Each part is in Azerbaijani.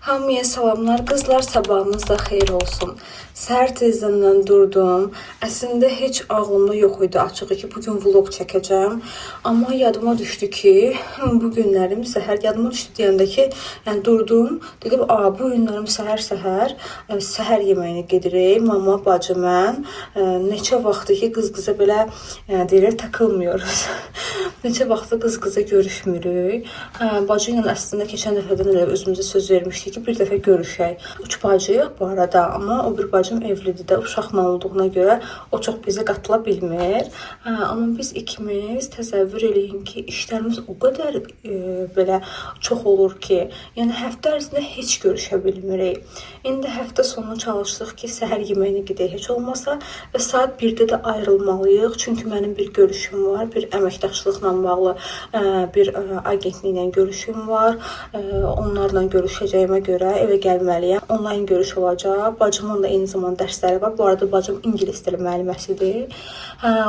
Hamıya salamlar qızlar, sabahınız da xeyir olsun. Səhər tezdən durdum. Əslində heç ağlımda yox idi açığı ki, bugün vlog çəkəcəm. Amma yadıma düşdü ki, bu günlərim səhər yadıma düşdü deyəndə ki, yəni durdum. Dedim, bu günlərim səhər yeməyini gedirik. Mama, bacı, mən neçə vaxtdır ki, qız-qıza belə deyirlər, takılmıyoruz. Neçə vaxtdır qız-qıza görüşmürük. Bacı ilə əslində keçən dəfədən elə özümüzə söz vermişdik ki, bir dəfə görüşək. 3 bacıyıq bu arada, amma o bir bacım evlidir də, uşaqla olduğuna görə o çox bizə qatıla bilmir. Amma biz ikimiz təsəvvür eləyin ki, işlərimiz o qədər belə çox olur ki, yəni həftə ərzində heç görüşə bilmirik. İndi həftə sonu çalışdıq ki, səhər yeməyini gedək heç olmasa və saat 1-də də ayrılmalıyıq. Çünki mənim bir görüşüm var, bir əməkdaşlıqla bağlı bir agentliklə görüşüm var. Onlarla görüşəcəyimə görə evə gəlməliyəm. Onlayn görüş olacaq. Bacımın da eyni zamanda dərsləri var. Bu arada bacım ingilis dili müəlliməsidir.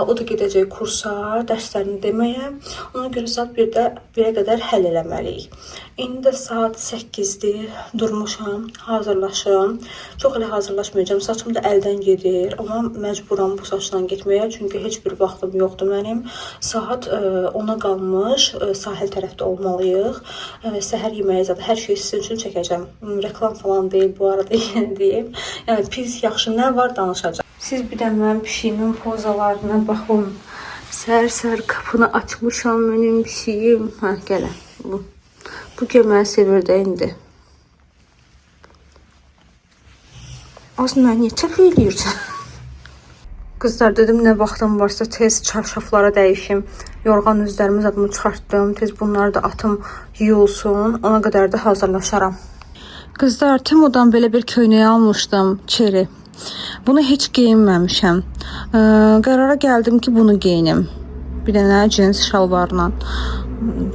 O da gedəcək kursa, dərslərini deməyə. Ona görə saat 1-ə qədər həll eləməliyik. İndi də saat 8-dir. Durmuşam, hazırlaşım. Çox elə hazırlaşmayacağım. Saçım da əldən gedir. Amma məcburam bu saçdan getməyə. Çünki heç bir vaxtım yoxdur mənim. Saat 10-a qalmış. Sahil tərəfdə olmalıyıq. Səhər yeməyi zaten hər şeyi sizin üçün çəkəcəm. Reklam falan deyil bu arada deyim. Yəni pis, yaxşı nə var danışacağım. Siz bir də mənim pişiyimin pozalarına baxın. Səhər qapını açmışam mənim pişiyim. Gəlin. Bu göməyi sevir də indi. Az mən niyə çəp eləyirsən? Qızlar dedim, nə vaxtım varsa tez çarşaflara dəyişim. Yorğan üzlərimi zadımı çıxartdım. Tez bunları da atım yuyulsun. Ona qədər də hazırlaşaram. Qızlar, Temu'dan belə bir köynək almışdım. Çeri. Bunu heç geyinməmişəm. Qərara gəldim ki, bunu geyinim. Bir dənə cins şalvarla.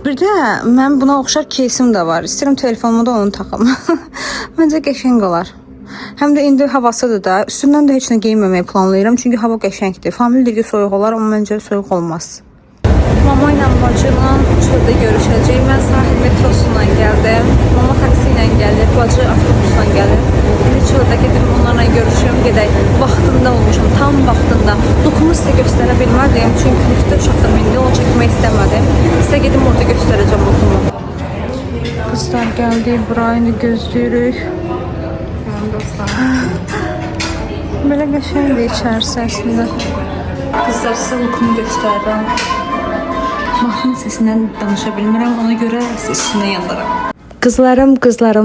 Bir də mən buna oxşar keysim də var. İstəyirəm telefonumu da onu taxım. Məncə qəşəng olar. Həm də indi havasıdır da. Üstündən də heç nə geyinməməyi planlayıram. Çünki hava qəşəngdir. Famil deyir ki, soyuq olar, amma məncə soyuq olmaz. Mama ilə bacıyla çöldə görüşəcəyik. Mən sahil metrosundan gəldim. Mama taksi ilə gəlir, bacı avtobusla gəlir. İndi çöldə gedim, onlarla görüşüm, gedək. Vaxtında olmuşum, tam vaxtında. Lukumu sizə göstərə bilmədim. Çünki liftdə uşaqda mindi, onu çəkmək istəmədim. Sizə gedim, orada göstərəcəm lukumu. Qızlar gəldi, buraya indi gözləyirik. Belə qəşəngdir içərisi əslində. Qızlar, sizə lukumu göstərirəm. Mahnının səsindən danışa bilmirəm, ona görə səsinə yazaram. Qızlarım,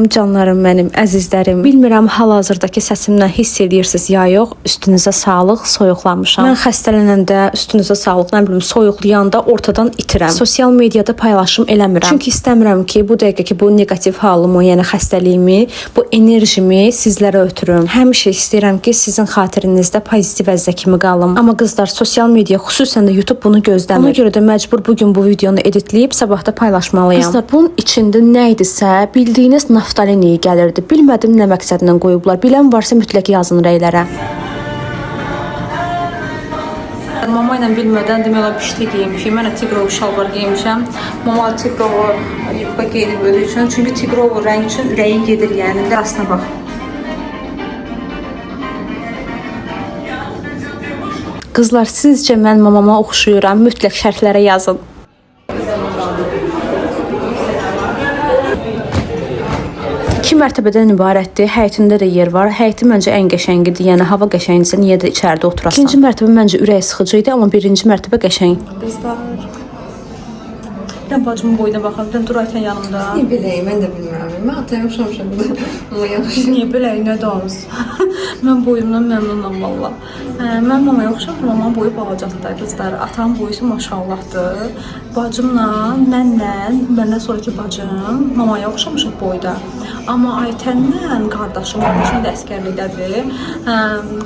canlarım mənim, əzizlərim. Bilmirəm hal-hazırdakı səsimdən hiss edirsiniz ya yox. Üstünüzə sağlıq, soyuqlanmışam. Mən xəstələnəndə üstünüzə sağlıq, nə bilim, soyuqlayanda ortadan itirəm. Sosial mediada paylaşım eləmirəm. Çünki istəmirəm ki, bu dəqiqəki bu negativ halımı, yəni xəstəliyimi, bu enerjimi sizlərə ötürüm. Həmişə istəyirəm ki, sizin xatirinizdə pozitiv əzə kimi qalım. Amma qızlar, sosial media, xüsusən də YouTube bunu gözləmir. Ona görə də məcbur bugün bu videonu editləyib sabahda paylaşmalıyam. Qızlar, bunun içində nə idisə bildiyiniz naftalin iyi gəlirdi. Bilmədim nə məqsədlə qoyublar. Bilən varsa mütləq yazın rəylərə. Mama ilə bilmədən demək olar pişti geymişim. Mən tigrovu şalvar geymişəm. Mama tigrovu yubka geyinib özü üçün. Çünki tigrovu rəng üçün ürəyi gedir yəni. Aslına bax. Qızlar, sizcə mən mamama oxşuyuram? Mütləq şərhlərə yazın. 2 mərtəbədən ibarətdir. Həyətində də yer var. Həyəti məncə ən qəşəngidir. Yəni hava qəşəngdirsə niyə də içəridə oturasan? 2-ci mərtəbə məncə ürək sıxıcı idi, amma 1-ci mərtəbə qəşəng. Qızlar. Mən bacımın boyuna baxıram. Dur aytən yanımda. Niyə beləyim? Mən də bilmirəm. Mən ataya oxşamışam burada. Amma yaxşı. Niyə beləyim? Nə danız? Mən boyumdan məmnunam valla. Mən mamaya oxşamıram, amma boyu balacadır qızlar. Atam boyusu maşallahdır. Bacımla, mənlə, məndən sonraki bacım mamaya oxşamışıq boyda. Amma Aytənlə qardaşım, qardaşım da əskərlikdədir.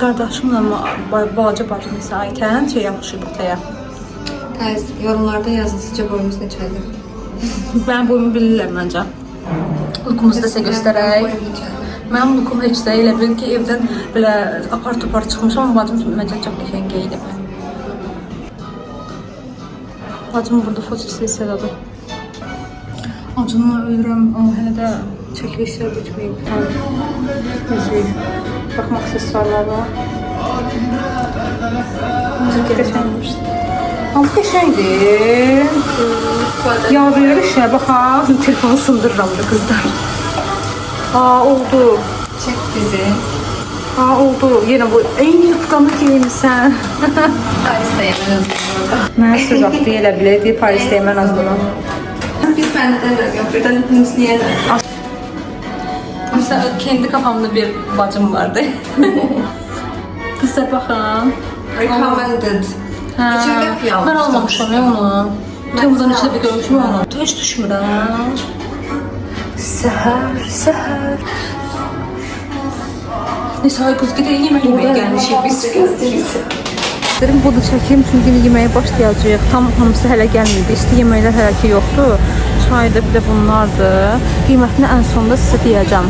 Qardaşımla balaca bacım isə Aytən yaxşı butaya. Yorumlarda yazın, sizcə boyumuz neçədir? Mənim boyumu bilirlər məncə. Lukumuzu da sizə göstərək. Mənim lukum heç də elə bil ki, evdən belə apar-topar çıxmışam, amma bacım məncə çox qəşəng geyinib. Bacım burada foto sessiyadadır. Acımla ölürəm, amma hələ də Çəkilişlər bitməyib. Müzik. Baxma aksesuarlara. Qəşəngmiş. Amma qəşəngdir. Yavrular işə baxaq. Telefonu sındırıram da qızlar. Oldu. Çek bizi. Oldu. Yenə bu eyni yufqanı giymişsən. Paris'te yemen hazırladı. Mən söz vaxtı elə biləydi, Parisdə yemən azdıram. Biz benden yok. Birden müsliyen. Mesela kendi kafamda bir bacım vardı. Kızlar baxın. Recommended. İçinde piyav. Ben almamışam ya onu. Temmuz'un içinde bir görmüşüm onu. Hiç düşmürəm. Səhər. Neyse, ay qız gedək yemək yeməyə gəlmişik biz. Dedim bunu çəkeyim çünki yeməyə başlayacağıq. Tam hamısı hələ gəlməyib. İsti yeməklər hələ ki yoxdur. Çayda bir də bunlardır. Qiymətini ən sonda sizə deyəcəm.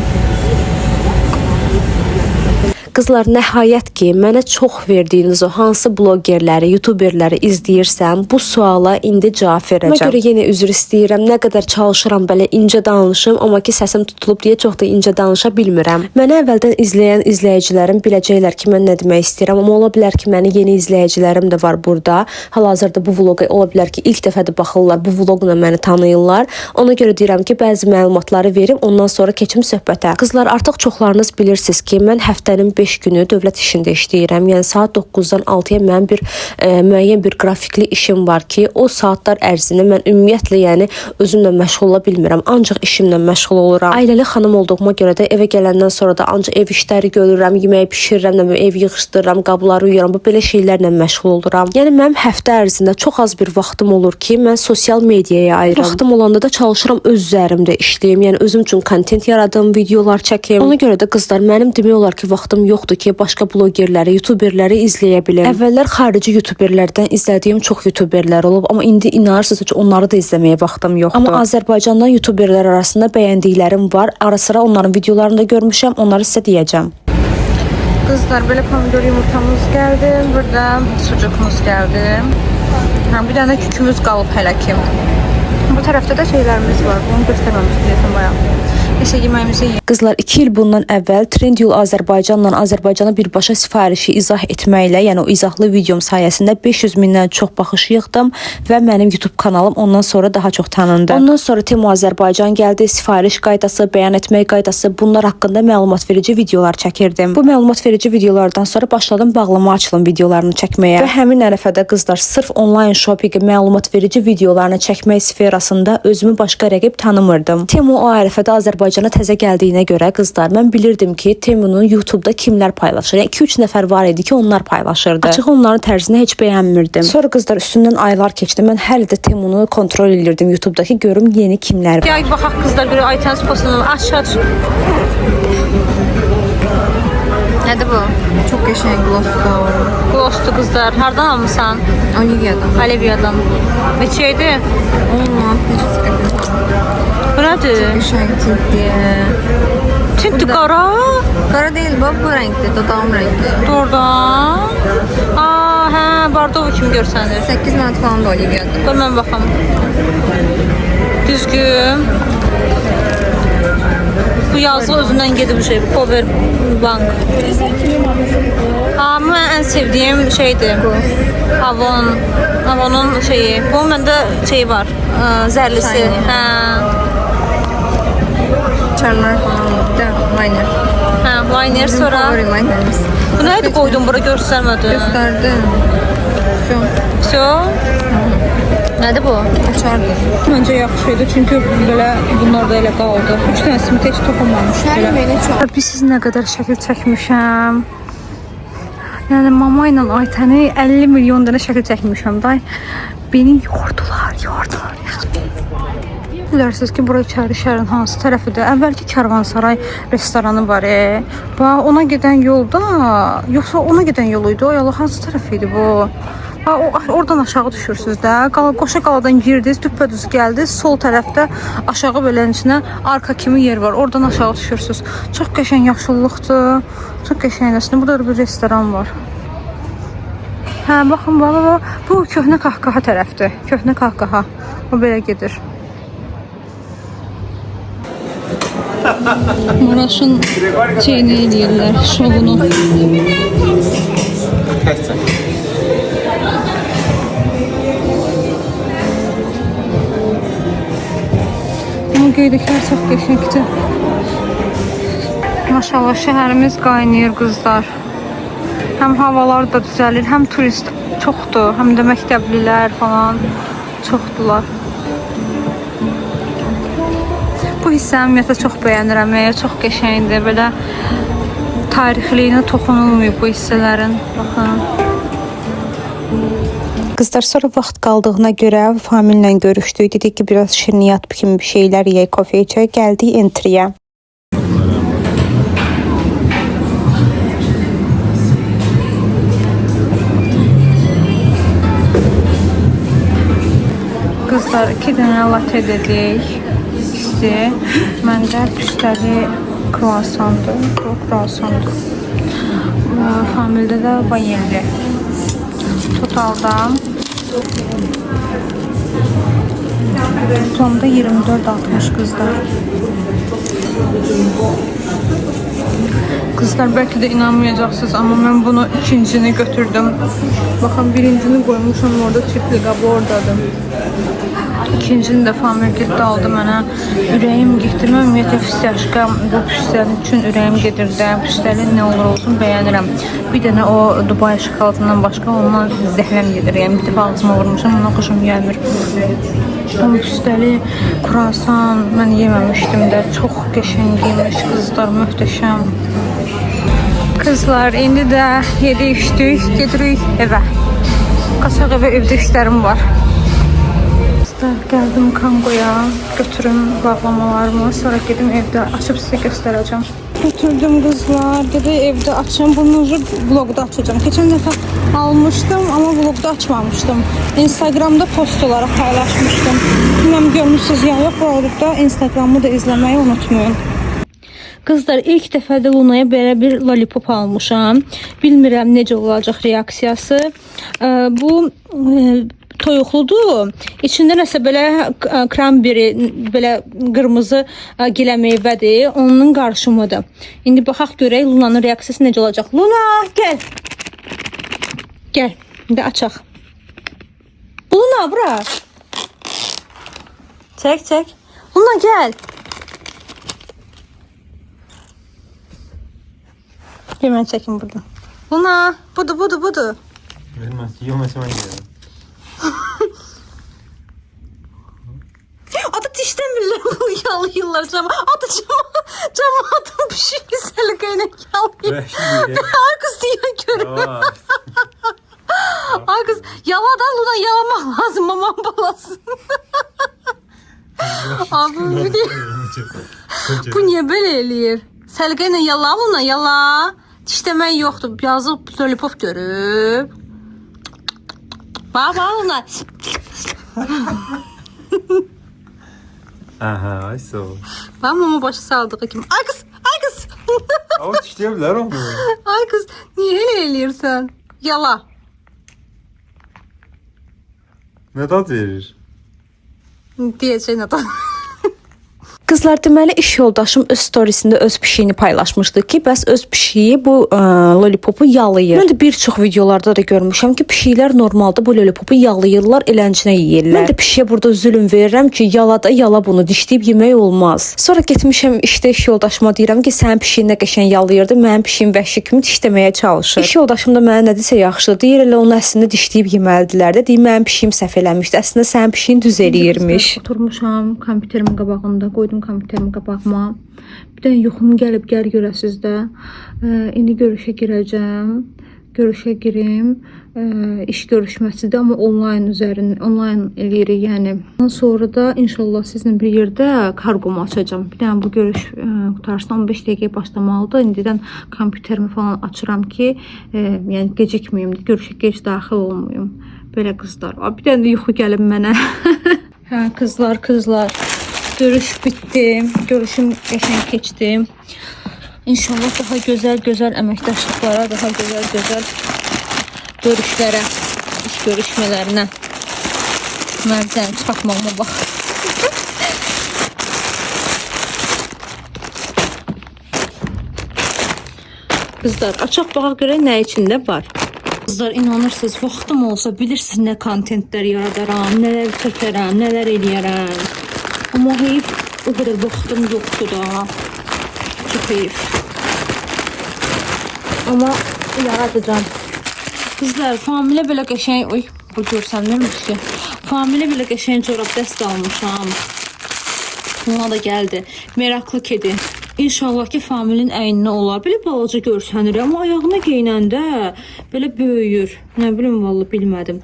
Qızlar, nəhayət ki, mənə çox verdiyiniz o hansı blogerləri, youtuberləri izləyirsəm, bu suala indi cavab verəcəm. Ona görə yenə üzr istəyirəm. Nə qədər çalışıram belə incə danışım, amma ki səsim tutulub deyə çox da incə danışa bilmirəm. Məni əvvəldən izləyən izləyicilərim biləcəklər ki, mən nə demək istəyirəm, amma ola bilər ki, məni yeni izləyicilərim də var burada. Hal-hazırda bu vloqa ola bilər ki, ilk dəfədir baxırlar, bu vloqla məni tanıyırlar. Ona görə deyirəm ki, bəzi məlumatları verim, ondan sonra keçim söhbətə. Qızlar, artıq çoxlarınız bilirsiniz ki, mən həftənin 5 günü dövlət işində işləyirəm. Yəni saat 9-dan 6-ya mənim bir müəyyən bir qrafikli işim var ki, o saatlar ərzində mən ümumiyyətlə yəni özümlə məşğul ola bilmirəm. Ancaq işimlə məşğul oluram. Ailəli xanım olduğuma görə də evə gələndən sonra da ancaq ev işləri görürəm, yemək bişirirəm, ev yığışdırıram, qabları yuyuram. Bu belə şeylərlə məşğul oluram. Yəni mənim həftə ərzində çox az bir vaxtım olur ki, mən sosial mediaya ayırıram. Vaxtım olanda da çalışıram öz üzərimdə işləyim. Yəni özüm üçün kontent yaradım, videolar çəkim. Ona görə də qızlar, mənim demək olar ki, vaxtım yoxdur ki, başqa blogerləri, youtuberləri izləyə bilim. Əvvəllər xarici youtuberlərdən izlədiyim çox youtuberlər olub, amma indi inanırsınız ki, onları da izləməyə vaxtım yoxdur. Amma Azərbaycandan youtuberlər arasında bəyəndiklərim var. Ara sıra onların videolarını da görmüşəm, onları sizə deyəcəm. Qızlar, belə pomidor yumurtamız gəldi, burada sucuqumuz gəldi. Bir dənə kükümüz qalıb hələ ki. Bu tərəfdə də şeylərimiz var. Bunu göstərməmişdim bayağı. Neyse, yeməyimizi yiyək. Qızlar, 2 il bundan əvvəl Trendyol Azərbaycanla Azərbaycana birbaşa sifarişi izah etməklə, yəni o izahlı videom sayəsində 500 mindən çox baxış yığdım və mənim YouTube kanalım ondan sonra daha çox tanındı. Ondan sonra Temu Azərbaycan gəldi, sifariş qaydası, bəyan etmək qaydası, bunlar haqqında məlumat verici videolar çəkirdim. Bu məlumat verici videolardan sonra başladım bağlama açılım videolarını çəkməyə və həmin ərəfədə qızlar sırf onlayn shopping məlumat verici videolarını çəkmək sferasında özümü başqa rəqib tanımırdım. Temu o ərəfədə Azərbaycana təzə gəldiyinə görə qızlar, mən bilirdim ki, Temunun YouTube'da kimlər paylaşır. Yəni 2-3 nəfər var idi ki, onlar paylaşırdı. Açıq onların tərzini heç bəyənmirdim. Sonra qızlar, üstündən aylar keçdi. Mən hələ də Temunu kontrol edirdim YouTube'dakı, görüm yeni kimlər var. Ay baxaq qızlar, bir iTunes postunu aç. Nədir bu? Çok geçen gloss'da var. Gloss'tu qızlar. Hardan almısan? Olivia'dan. Olivia'dan. Neçəydi? Olma. Hiç sıkıntı. Bu nədir? Geçen tint diye. Tinti qara. Kara değil bu renkte. Dodağım renkli. Doğrudan. Hə, Bardovu kimi görsənir. 8 manat falan da Olivia'dan. Dur mən baxım. Düzgün. Bu yazılı özündən gedib bir şey. Power Bank. Ama en sevdiğim şeydi. Avon'un şeyi. Bu məndə şeyi var. Zərlisi. Hə. Charmlar falan bir de liner. Hə, liner Bizim sonra. favori linerimiz. Bu neydi koydun bura göstərmədin? Gösterdim. Şu. Все. Nədir bu? Açardım. Məncə yaxşı idi çünki belə bunlar da elə qaldı. 3 dənəsini tək toxunmamışdı. Şərim beni çok. Biz nə qədər şəkil çəkmişəm. Yəni mama ilə Aytəni 50 milyon dənə şəkil çəkmişəm da. Beni yordular. Bilirsiniz ki, bura içəri şəhərin hansı tərəfidir? Əvvəlki Karvansaray restoranı var. Bax, ona gedən yolda, yoxsa ona gedən yoluydu? O yolu hansı tərəf idi bu? Oradan aşağı düşürsünüz də. Qoşa qaladan girdiniz, düppədüz gəldiniz. Sol tərəfdə aşağı bölən içinə arka kimi yer var. Oradan aşağı düşürsünüz. Çox qəşəng yaşıllıqdır. Çox qəşəngləşdi. Burada bir restoran var. Hə, baxın, bu köhnə Qahqaha tərəfdir. Köhnə Qahqaha. O belə gedir. Maraşın şeyini eləyirlər, şovunu. Ama göydəklər çox qəşəngdir. Maşallah şəhərimiz qaynayır qızlar. Həm havalar da düzəlir, həm turist çoxdur, həm də məktəblilər falan çoxdular. Bu hissəni ümumiyyətlə çox bəyənirəm, çox qəşəngdir. Belə tarixliyinə toxunulmuyor bu hissələrin. Baxın. Qızlar sonra vaxt qaldığına görə famillə görüşdük. Dedik ki, biraz şirniyyat kimi bir şeylər yeyək, kofe içək. Gəldik entriyə. Qızlar 2 dənə latte dedik. İsti. Məndə püstəli kruasandır. Kruasandır. Famildə də vanilli. Totalda toplamda 24.60 qızlar. Qızlar bəlkə də inanmayacaqsınız, amma mən bunu ikincini götürdüm. Baxın, birincini qoymuşam orada, çipli qabı oradadır. İkincini də famil getdi aldı mənə. Ürəyim getdi. Mən ümumiyyətlə fistəşka bu püstəli üçün ürəyim gedirdi. Püstəli nə olur olsun bəyənirəm. Bir dənə o Dubai şokoladından başqa ondan zəhləm gedir. Yəni bir dəfə ağzıma vurmuşam, ondan xoşum gəlmir. Ama püstəli kruasan mən yeməmişdim də. Çox qəşəngiymiş qızlar, möhtəşəm. Qızlar, indi də yedik, içdik, gedirik evə. Qaçaq evə, evdə işlərim var. Gəldim Kangoya, götürüm bağlamalarımı, sonra gedim evdə açıb sizə göstərəcəm. Götürdüm qızlar, dedi evdə açım, bunu vlogda açacağım. Keçən dəfə almışdım, amma vlogda açmamışdım. Instagramda post olaraq paylaşmışdım. Bilməm görmüşsünüz ya yox, bu arada Instagramı da izləməyi unutmayın. Qızlar, ilk dəfədə Luna'ya belə bir lollipop almışam. Bilmirəm necə olacaq reaksiyası. Bu toyuqludur. İçində nəsə belə kranberi, belə qırmızı gilə meyvədir. Onun qarışımıdır. İndi baxaq görək Luna'nın reaksiyası necə olacaq. Luna, gəl. Gəl. İndi açaq. Luna, bura. Çək, çək. Luna, gəl. Hemen çəkin buradan. Luna, budur, budur, budur. Vermez, yiyemezse ben yerim. Adı dişləmirlər bu yalayırlar cama. Adı camaatın bir şey səliqəylə yalayır. Ay qız deyən görüm. Ay qız, yaladan Luna yalamaq lazım mamam balasın. Abi bu niyə belə eləyir? Səliqəylə yala Luna, yala. Dişləmək yoxdur. Yazıq lollipop görüb. Bax, bax Luna. Aha, ay sağ ol. Ben mama başı saldığı kimi. Ay kız, ay kız. Ama dişleyebilir onu. Ay kız, niye öyle eləyirsən? Yala. Ne tat verir? Diyeceğin adam. Qızlar, deməli iş yoldaşım öz storiesində öz pişiyini paylaşmışdı ki, bəs öz pişiyi bu lollipopu yalayır. Mən də bir çox videolarda da görmüşəm ki, pişiklər normalda bu lollipopu yalayırlar, eləncinə yeyirlər. Mən də pişiyə burada zülm verirəm ki, yala da yala bunu, dişləyib yemək olmaz. Sonra getmişəm işdə iş yoldaşıma deyirəm ki, sənin pişiyin nə qəşəng yalayırdı, mənim pişiyim vəhşi kimi dişləməyə çalışır. İş yoldaşım da mənə nə desə yaxşıdır. Deyir elə onu əslində dişləyib yeməlidilər də. Deyir mənim pişiyim səhv eləmişdi. Əslində sənin pişiyin düz eləyirmiş. Oturmuşam kompüterimin qabağında, qoydum kompüterimi qabağıma. Bir dənə yuxum gəlib, gəl görəsiz də. İndi görüşə girəcəm. Görüşə girim. İş görüşməsidir, amma onlayn eləyirik, yəni. Ondan sonra da inşallah sizinlə bir yerdə kargomu açacağım. Bir dənə bu görüş qutarsın 15 dəqiqəyə başlamalıdır. İndidən kompüterimi falan açıram ki, yəni gecikməyim, görüşə gec daxil olmayım. Belə qızlar. Bir dənə yuxu gəlib mənə. Hə, qızlar. Görüş bitti. Görüşüm qəşəng keçdi. İnşallah daha gözəl əməkdaşlıqlara, daha gözəl görüşlərə, iş görüşmələrinə. Mərcən çıxartmağıma bax. Qızlar, açaq baxaq görək nə içində var. Qızlar, inanırsınız, vaxtım olsa bilirsiniz nə kontentlər yaradaram, nələr çəkərəm, nələr eləyərəm. Amma heyif, o qədər vaxtım yoxdur da. Çox heyif. Amma yaradacağım. Qızlar, Familə belə qəşəng, oy, bu görsənmirmiş ki. Familə belə qəşəng corab dəst almışam. Buna da gəldi. Meraklı kedi. İnşallah ki, Familin əyninə olar. Belə balaca görsənir, amma ayağına geyinəndə belə böyüyür. Nə bilim, vallahi bilmədim.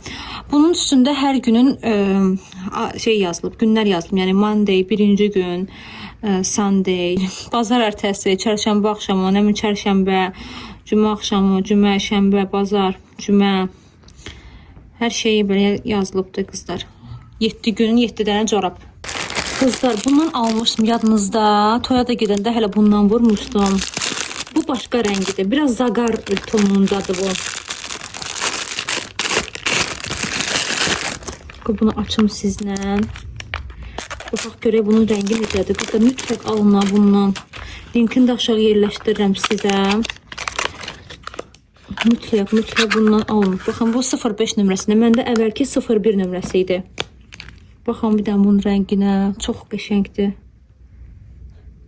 Bunun üstündə hər günün şey yazılıb, günlər yazılıb. Yəni Monday birinci gün, Sunday, bazar ertəsi, çərşənbə axşamı, nə bilim çərşənbə, cümə axşamı, cümə, şənbə, bazar, cümə. Hər şeyi belə yazılıbdı qızlar. 7 günün 7 dənə corab. Qızlar, bundan almışdım yadınızda. Toya da gedəndə hələ bundan vurmuşdum. Bu başqa rəngidir. Biraz zagar tonundadır bu. Bunu açım sizlə. Baxaq görək bunun rəngi necədir. Qızlar, mütləq alın bundan. Linkini də aşağı yerləşdirirəm sizə. Mütləq bundan alın. Baxın, bu 05 nömrəsində. Məndə əvvəlki 01 nömrəsi idi. Baxın bir dənə bunun rənginə. Çox qəşəngdir.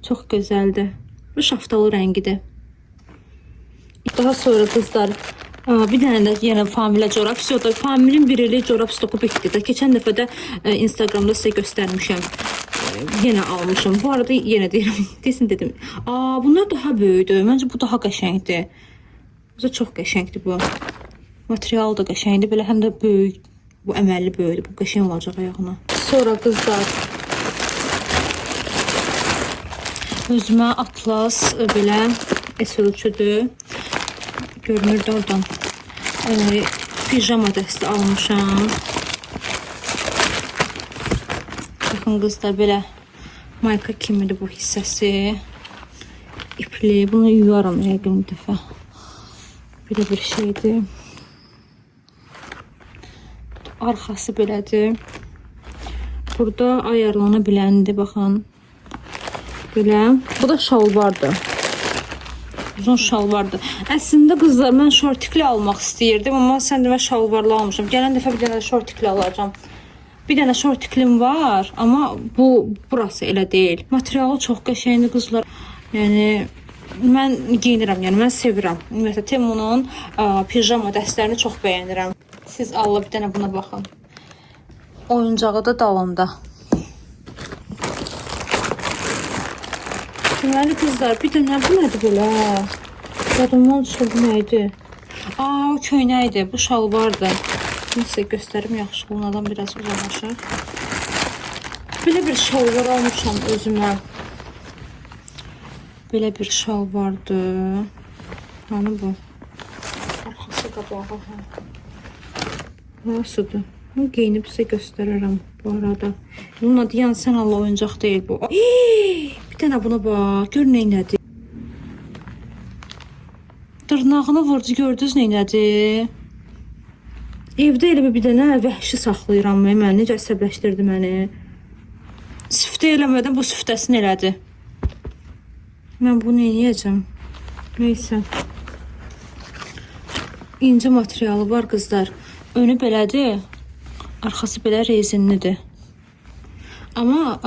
Çox gözəldir. Bu şaftalı rəngidir. Daha sonra qızlar, bir dənə də yenə Familə corab. Familin bir ili corab stoku bitdi də. Keçən dəfə də Instagramda sizə göstərmişəm. Yenə almışım. Bu arada yenə deyirəm. Dedim. Bunlar daha böyükdür. Məncə bu daha qəşəngdir. Bu da çox qəşəngdir bu. Material da qəşəngdir. Belə həm də böyük. Bu əməlli böyükdür. Bu qəşəng olacaq ayağına. Sonra qızlar, özümə atlas belə S ölçüdür. Görünür də oradan. Pijama dəsti almışam. Baxın qızlar, belə mayka kimidir bu hissəsi. İpli. Bunu yuyaram yəqin bir dəfə. Belə bir şeydir. Arxası belədir. Burada ayarlana biləndir, baxın. Belə. Bu da şalvardır. Uzun şalvardır. Əslində qızlar, mən şortikli almaq istəyirdim, amma sən demə şalvarlı almışam. Gələn dəfə bir dənə şortikli alacağım. Bir dənə şortiklim var, amma burası elə deyil. Materialı çox qəşəngdir qızlar. Yəni mən giyinirəm, yəni mən sevirəm. Ümumiyyətlə Temunun pijama dəstlərini çox bəyənirəm. Siz Allah bir dənə buna baxın. Oyuncağı da dalında. Deməli qızlar, bir dənə bu nədir belə? Yadımdan çıxır, bu nəydi? O köynəkdir, bu şalvardır. Sizə göstərim yaxşılığından biraz uzaqlaşır. Belə bir şalvar almışam özümə. Belə bir şalvardır. Hani bu? Arxası qabağı. Burasıdır. Geyinib sizə göstərərəm bu arada. Luna deyən sən Allah oyuncaq deyil bu. Bir dənə buna bax. Gör neynədir. Dırnağını vurdu, gördünüz neynədir. Evdə elə bir dənə vəhşi saxlayıram. Mən necə əsəbləşdirdi məni. Süftə eləmədən bu süftəsini elədi. Mən bunu eləyəcəm. Neysə. İnci materialı var qızlar. Önü belədir. Arxası belə rezinlidir. Amma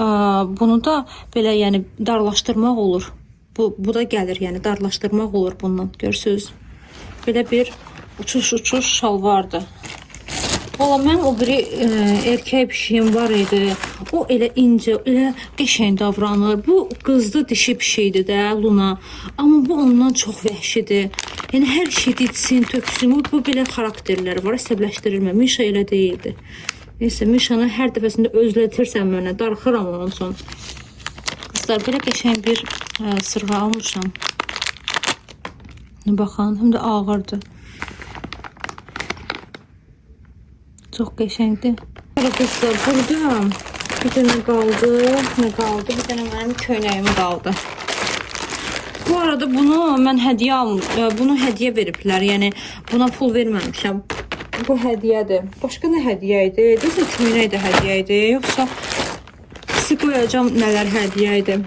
bunu da belə yəni darlaşdırmaq olur. Bu da gəlir, yəni darlaşdırmaq olur bundan. Görürsüz? Belə bir uçuş şalvardır. Valla mən o biri erkək pişiyim var idi. O elə incə, elə qəşəng davranır. Bu qızdı dişi pişiydi də Luna. Amma bu ondan çox vəhşidir. Yəni hər şey ditsin, töksün. Bu belə xarakterləri var. Əsəbləşdirirmə. Mişa elə deyildi. Neysə, Mişanı hər dəfəsində özlətirsən mənə. Darxıram onun üçün. Qızlar, belə qəşəng bir sırğa almışam. Baxın, həm də ağırdır. Çox qəşəngdir. Qızlar, burada bir dənə qaldı. Nə qaldı? Bir dənə mənim köynəyim qaldı. Bu arada bunu mən hədiyyə almışam. Bunu hədiyyə veriblər. Yəni buna pul verməmişəm. Bu hədiyyədir. Başqa nə hədiyyə idi? Deyəsən köynək də hədiyyə idi. Yoxsa sizi qoyacam nələr hədiyyə idi.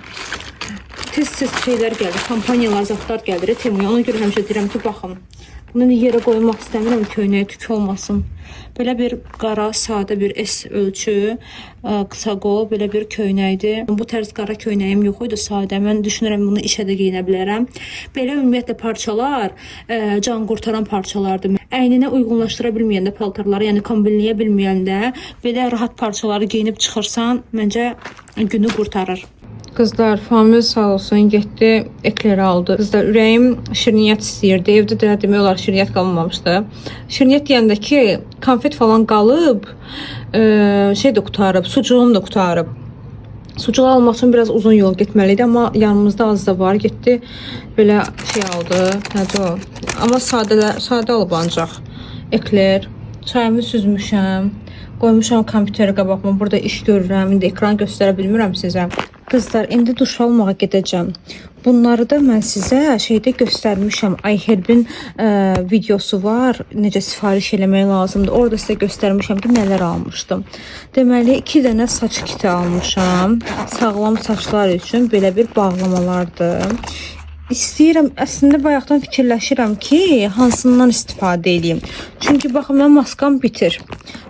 tez şeylər gəlir, kampaniyalar, zatlar gəlir Temuya. Ona görə həmişə deyirəm ki, baxın. Bunu yerə qoymaq istəmirəm, köynəyə tük olmasın. Belə bir qara, sadə bir S ölçü, qısa qol, belə bir köynəkdir. Bu tərz qara köynəyim yox idi, sadə. Mən düşünürəm bunu işə də geyinə bilərəm. Belə ümumiyyətlə parçalar can qurtaran parçalardır. Əyninə uyğunlaşdıra bilməyəndə paltarları, yəni kombinləyə bilməyəndə belə rahat parçaları geyinib çıxırsan, məncə günü qurtarır. Qızlar, Famil sağ olsun, getdi, ekleri aldı. Qızlar, ürəyim şirniyyat istəyirdi. Evdə də demək olar şirniyyat qalmamışdı. Şirniyyat deyəndə ki, konfet falan qalıb, şey də qutarıb, sucuğum da qutarıb. Sucuğu almaq üçün biraz uzun yol getməliydi, amma yanımızda az da var. Getdi, belə şey aldı. Nədir o? Amma sadə alıb ancaq. Ekler, çayımı süzmüşəm. Qoymuşam kompüteri qabağıma, burada iş görürəm. İndi ekran göstərə bilmirəm sizə. Qızlar, indi duş almağa gedəcəm. Bunları da mən sizə şeydə göstərmişəm. iHerb'in videosu var. Necə sifariş eləmək lazımdır. Orada sizə göstərmişəm ki, nələr almışdım. Deməli, 2 dənə saç kiti almışam. Sağlam saçlar üçün belə bir bağlamalardır. İstəyirəm, əslində bayaqdan fikirləşirəm ki, hansından istifadə edeyim. Çünki baxın, mən maskam bitir.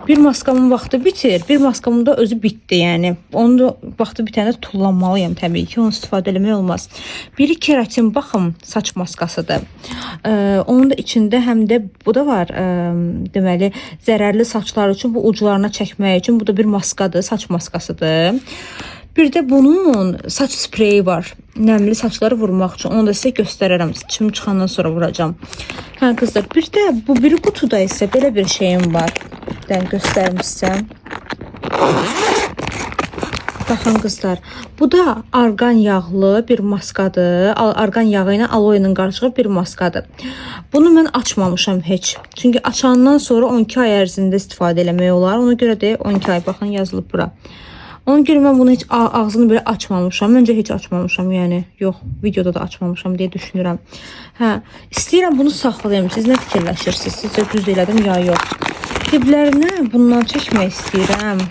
Bir maskamın vaxtı bitir, bir maskamın da özü bitdi, yəni. Onu da vaxtı bitəndə tullanmalıyam təbii ki, onu istifadə eləmək olmaz. Biri keratin, baxın, saç maskasıdır. Onun da içində həm də bu da var, deməli, zərərli saçlar üçün, bu uclarına çəkmək üçün, bu da bir maskadır, saç maskasıdır. Bir də bunun saç spreyi var. Nəmli saçları vurmaq üçün. Onu da sizə göstərərəm. Saçım çıxandan sonra vuracağım. Hə qızlar, bir də bu biri qutuda isə belə bir şeyim var. Dən göstərmişsəm. Baxın qızlar, bu da argan yağlı bir maskadır. Argan yağı ilə aloe ilə qarışıq bir maskadır. Bunu mən açmamışam heç. Çünki açandan sonra 12 ay ərzində istifadə eləmək olar. Ona görə də 12 ay, baxın yazılıb bura. Ona görə mən bunu heç ağzını belə açmamışam. Məncə heç açmamışam, yəni. Yox, videoda da açmamışam deyə düşünürəm. Hə, istəyirəm bunu saxlayayım. Siz nə fikirləşirsiniz? Sizcə düz elədim ya yox? Diblərinə bundan çəkmək istəyirəm.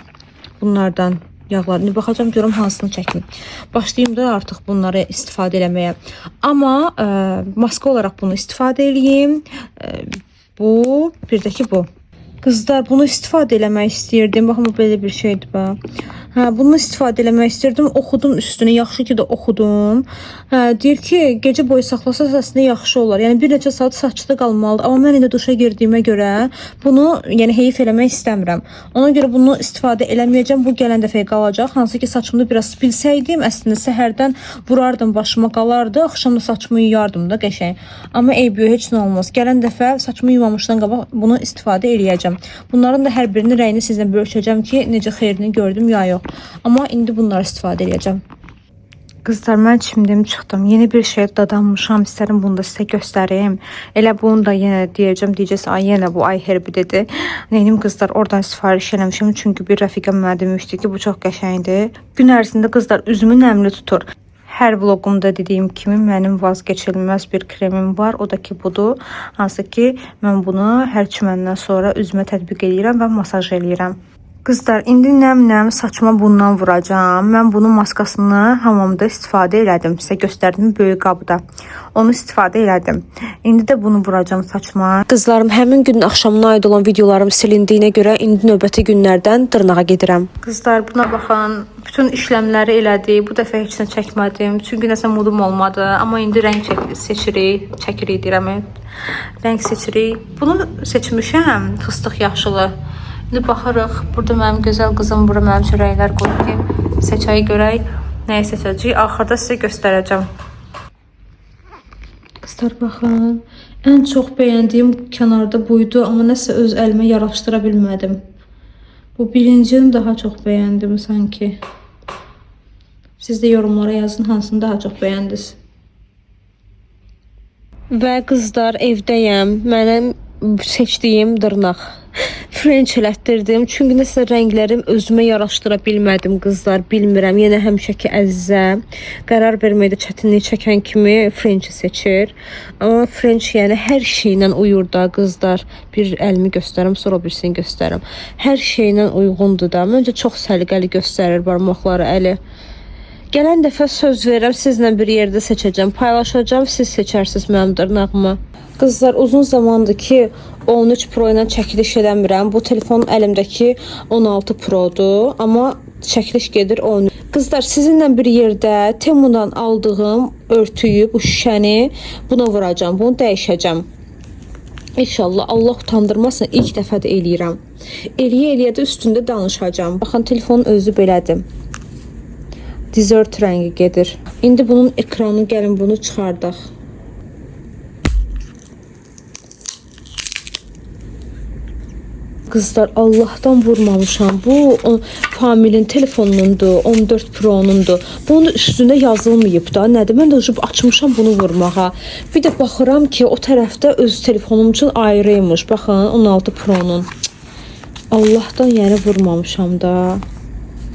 Bunlardan yağlarını baxacağım, görüm hansını çəkim. Başlayayım da artıq bunları istifadə eləməyə. Amma maska olaraq bunu istifadə eləyim. Bu, bir də ki bu. Qızlar, bunu istifadə eləmək istəyirdim. Baxın, bu belə bir şeydir bax. Hə, bunu istifadə eləmək istirdim. Oxudum üstünü, yaxşı ki də oxudum. Hə, deyir ki, gecə boyu saxlasaz əslində yaxşı olar. Yəni bir neçə saat saçda qalmalıdır. Amma mən indi duşa girdiyimə görə bunu, yəni heyif eləmək istəmirəm. Ona görə bunu istifadə eləməyəcəm. Bu gələn dəfəyə qalacaq. Hansı ki saçımda biraz bilsəydim, əslində səhərdən vurardım, başıma qalardı. Axşam da saçımı yuyardım da qəşəng. Amma eybi yox, heç nə olmaz. Gələn dəfə saçımı yumamışdan qabaq bunu istifadə eləyəcəm. Bunların da hər birinin rəyini sizlə bölüşəcəm ki, necə xeyrini gördüm ya yox. Amma indi bunları istifadə edəcəm. Qızlar, mən çimdim, çıxdım. Yeni bir şey dadanmışam. İstərim bunu da sizə göstəreyim. Elə bunu da yenə deyəcəm. Deyəcəs, ay yenə bu iHerb dedi. Neynim qızlar, oradan sifariş eləmişim. Çünki bir rəfiqəm mənə demişdi ki, bu çox qəşəngdir. Gün ərzində qızlar üzümü nəmli tutur. Hər vlogumda dediyim kimi mənim vazgeçilməz bir kremim var. O da ki budur. Hansı ki mən bunu hər çiməndən sonra üzümə tətbiq edirəm və masaj eləyirəm. Qızlar, indi nəm-nəm saçıma bundan vuracağım. Mən bunun maskasını hamamda istifadə elədim. Sizə göstərdim böyük qabda. Onu istifadə elədim. İndi də bunu vuracağım saçıma. Qızlarım, həmin gün axşamına aid olan videolarım silindiyinə görə indi növbəti günlərdən dırnağa gedirəm. Qızlar, buna baxın. Bütün işləmləri elədi. Bu dəfə heç nə çəkmədim. Çünki nəsə modum olmadı. Amma indi rəng çəkirik deyirəm. Rəng seçirik. Bunu seçmişəm. Fıstıq yaşılı. İndi baxırıq. Burada mənim gözəl qızım bura mənim üçün rənglər qoyub. Seçəyi görək. Nəyi seçəcəyik? Axırda sizə göstərəcəm. Qızlar, baxın. Ən çox bəyəndiyim kənarda buydu. Amma nəsə öz əlimə yaraşdıra bilmədim. Bu birincini daha çox bəyəndim sanki. Siz də yorumlara yazın hansını daha çox bəyəndiniz. Və qızlar, evdəyəm. Mənim seçdiyim dırnaq. French elətdirdim. Çünki nəsə rənglərim özümə yaraşdıra bilmədim qızlar. Bilmirəm. Yenə həmişəki əzizə qərar verməkdə çətinlik çəkən kimi French seçir. Amma French yəni hər şeylə uyur da qızlar. Bir əlimi göstərim, sonra birisini göstərim. Hər şeylə uyğundur da. Məncə çox səliqəli göstərir barmaqları, əli. Gələn dəfə söz verirəm, sizlə bir yerdə seçəcəm, paylaşacağım, siz seçərsiniz mənim dırnağımı. Qızlar, uzun zamandır ki 13 Pro ilə çəkiliş eləmirəm. Bu telefon əlimdəki 16 Pro'dur, amma çəkiliş gedir 13. Qızlar, sizinlə bir yerdə Temu'dan aldığım örtüyü, bu şüşəni buna vuracağım, bunu dəyişəcəm. İnşallah Allah utandırmasın, ilk dəfə də eləyirəm. Eləyə də üstündə danışacağım. Baxın, telefonun özü belədir. Dessert rəngi gedir. İndi bunun ekranı, gəlin bunu çıxardaq. Qızlar, Allahdan vurmamışam. Bu Familin telefonundur, 14 Pro'nundur. Bunun üstündə yazılmayıb da. Nədir? Mən də açmışam bunu vurmağa. Bir də baxıram ki, o tərəfdə öz telefonum üçün ayrıymış. Baxın, 16 Pro'nun. Allahdan yəni vurmamışam da.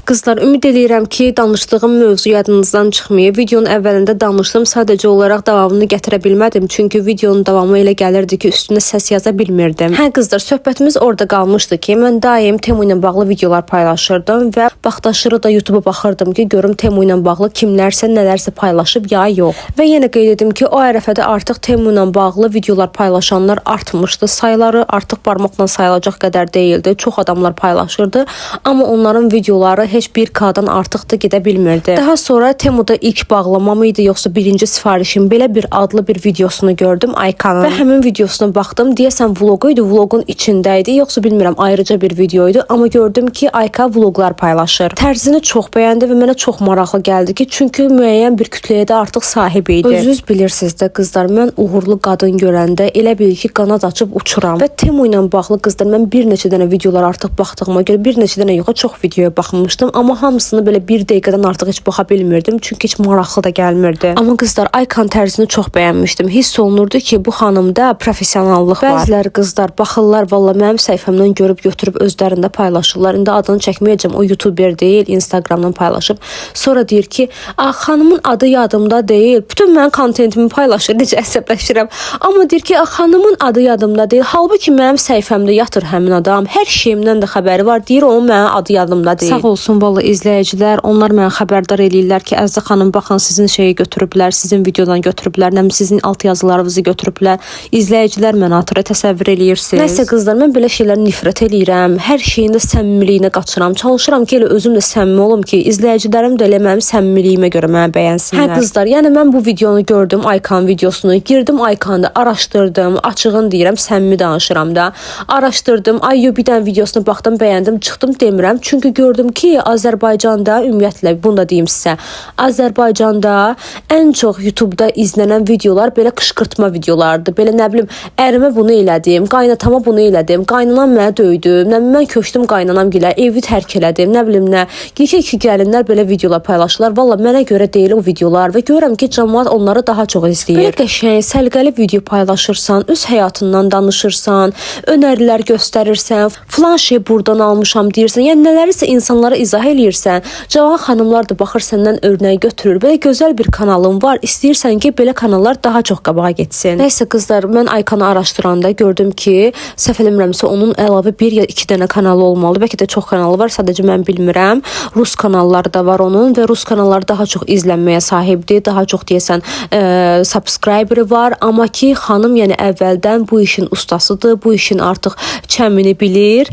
Qızlar, ümid edirəm ki, danışdığım mövzu yadınızdan çıxmayıb. Videonun əvvəlində danışdım, sadəcə olaraq davamını gətirə bilmədim. Çünki videonun davamı elə gəlirdi ki, üstünə səs yaza bilmirdim. Hə qızlar, söhbətimiz orada qalmışdı ki, mən daim Temu ilə bağlı videolar paylaşırdım və vaxtaşırı da YouTube'a baxırdım ki, görüm Temu ilə bağlı kimlərsə nələrsə paylaşıb ya yox. Və yenə qeyd edim ki, o ərəfədə artıq Temu ilə bağlı videolar paylaşanlar artmışdı. Sayları artıq barmaqla sayılacaq qədər deyildi. Çox adamlar paylaşırdı, amma onların videoları heç 1K'dan artıq da gedə bilmirdi. Daha sonra Temu'da ilk bağlamam idi, yoxsa birinci sifarişim belə bir adlı bir videosunu gördüm Aykanın. Və həmin videosuna baxdım. Deyəsən vlogu idi, vlogun içində idi, yoxsa bilmirəm, ayrıca bir video idi, amma gördüm ki, Ayka vloglar paylaşır. Tərzini çox bəyəndi və mənə çox maraqlı gəldi ki, çünki müəyyən bir kütləyə də artıq sahib idi. Özünüz bilirsiniz də qızlar, mən uğurlu qadın görəndə elə bil ki, qanad açıb uçuram. Və Temu ilə bağlı qızlar, mən bir neçə dənə videolar artıq baxdığıma görə bir neçə dənə yox, çox videoya baxmışdım. Amma hamısını belə bir dəqiqədən artıq heç baxa bilmirdim. Çünki heç maraqlı da gəlmirdi. Amma qızlar, Aykan tərzini çox bəyənmişdim. Hiss olunurdu ki, bu xanımda professionallıq var. Bəziləri qızlar baxırlar, valla mənim səhifəmdən görüb götürüb özlərində paylaşırlar. İndi adını çəkməyəcəm, o YouTuber deyil, Instagramdan paylaşıb. Sonra deyir ki, xanımın adı yadımda deyil. Bütün mənim kontentimi paylaşır, necə əsəbləşirəm. Amma deyir ki, xanımın adı yadımda deyil. Halbuki mənim səhifəmdə yatır həmin adam. Hər şeyimdən də xəbəri var. Deyir, onun mənim adı yadımda deyil. Sağ olsun valla izləyicilər, onlar mənə xəbərdar eləyirlər ki, Əzizə xanım, baxın sizin şeyi götürüblər, sizin videodan götürüblər, nə sizin alt yazılarınızı götürüblər. İzləyicilər mənə atırı təsəvvür eləyirsiniz. Nəsə qızlar, mən belə şeylərə nifrət eləyirəm. Hər şeyin də səmmiliyinə qaçıram. Çalışıram ki, elə özüm də səmimi olum ki, izləyicilərim də elə mənim səmmiliyimə görə mənə bəyənsinlər. Hə qızlar, yəni mən bu videonu gördüm, Aykan videosunu, girdim Aykanda, araşdırdım, açığın deyirəm, səmimi danışıram da. Araşdırdım, bir dənə videosuna baxdım, bəyəndim, çıxdım demirəm. Çünki gördüm ki, Azərbaycanda ümumiyyətlə, bunu da deyim sizə, Azərbaycanda ən çox YouTube'da izlənən videolar belə qışqırtma videolardır. Belə nə bilim, ərimə bunu elədim, qaynatama bunu elədim, qaynanam mənə döydüm, nə bilim, mən köçdüm qaynanam gilə, evi tərk elədim, nə bilim nə. Yekə gəlinlər belə videolar paylaşırlar. Valla mənə görə deyil o videolar və görürəm ki, cəmaət onları daha çox izləyir. Belə qəşəng, səlqəli video paylaşırsan, öz həyatından danışırsan, önərilər göstərirsən, filan şey buradan almışam deyirsən, yəni nələrisə insanlara izah eləyirsən. Cavan xanımlar da baxır səndən örnək götürür. Belə gözəl bir kanalın var. İstəyirsən ki, belə kanallar daha çox qabağa getsin. Nəysə qızlar, mən Aykanı araşdıranda gördüm ki, səhv eləmirəmsə onun əlavə 1 ya 2 dənə kanalı olmalı. Bəlkə də çox kanalı var, sadəcə mən bilmirəm. Rus kanalları da var onun və Rus kanalları daha çox izlənməyə sahibdir. Daha çox deyəsən subscriberi var. Amma ki, xanım yəni əvvəldən bu işin ustasıdır. Bu işin artıq çəmini bilir.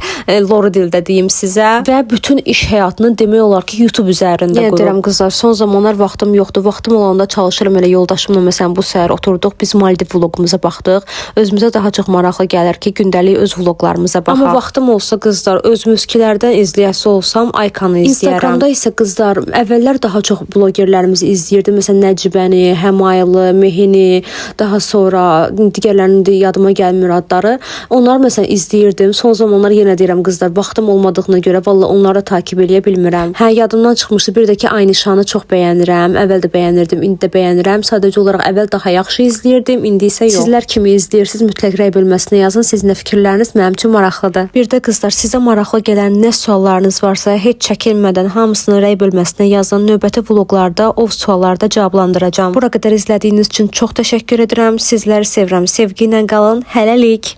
Lori dildə deyim sizə və bütün iş həyatını demək olar ki, YouTube üzərində qurub. Deyirəm qızlar, son zamanlar vaxtım yoxdur. Vaxtım olanda çalışırım, elə yoldaşımla məsələn bu səhər oturduq, biz Maldiv vloqumuza baxdıq. Özümüzə daha çox maraqlı gəlir ki, gündəlik öz vloqlarımıza baxaq. Amma vaxtım olsa qızlar, özümüzkilərdən izləyəsi olsam Aykanı izləyərəm. Instagramda isə qızlar, əvvəllər daha çox blogerlərimizi izləyirdim. Məsələn Nəcibəni, Həmaylı, Mehini, daha sonra digərlərinin də yadıma gəlmir adları. Onları məsələn izləyirdim. Son zamanlar yenə deyirəm qızlar, vaxtım olmadığına görə valla onları takib eləyə bilmirəm. Hə, yadımdan çıxmışdı. Bir də ki, Aynişanı çox bəyənirəm. Əvvəl də bəyənirdim, indi də bəyənirəm. Sadəcə olaraq əvvəl daha yaxşı izləyirdim, indi isə yox. Sizlər kimi izləyirsiniz? Mütləq rəy bölməsinə yazın. Sizin də fikirləriniz mənim üçün maraqlıdır. Bir də qızlar, sizə maraqlı gələn nə suallarınız varsa, heç çəkinmədən hamısını rəy bölməsinə yazın. Növbəti vloqlarda o suallarda cavablandıracağam. Bura qədər izlədiyiniz üçün çox təşəkkür edirəm. Sizləri sevirəm. Sevgi ilə qalın. Hələlik.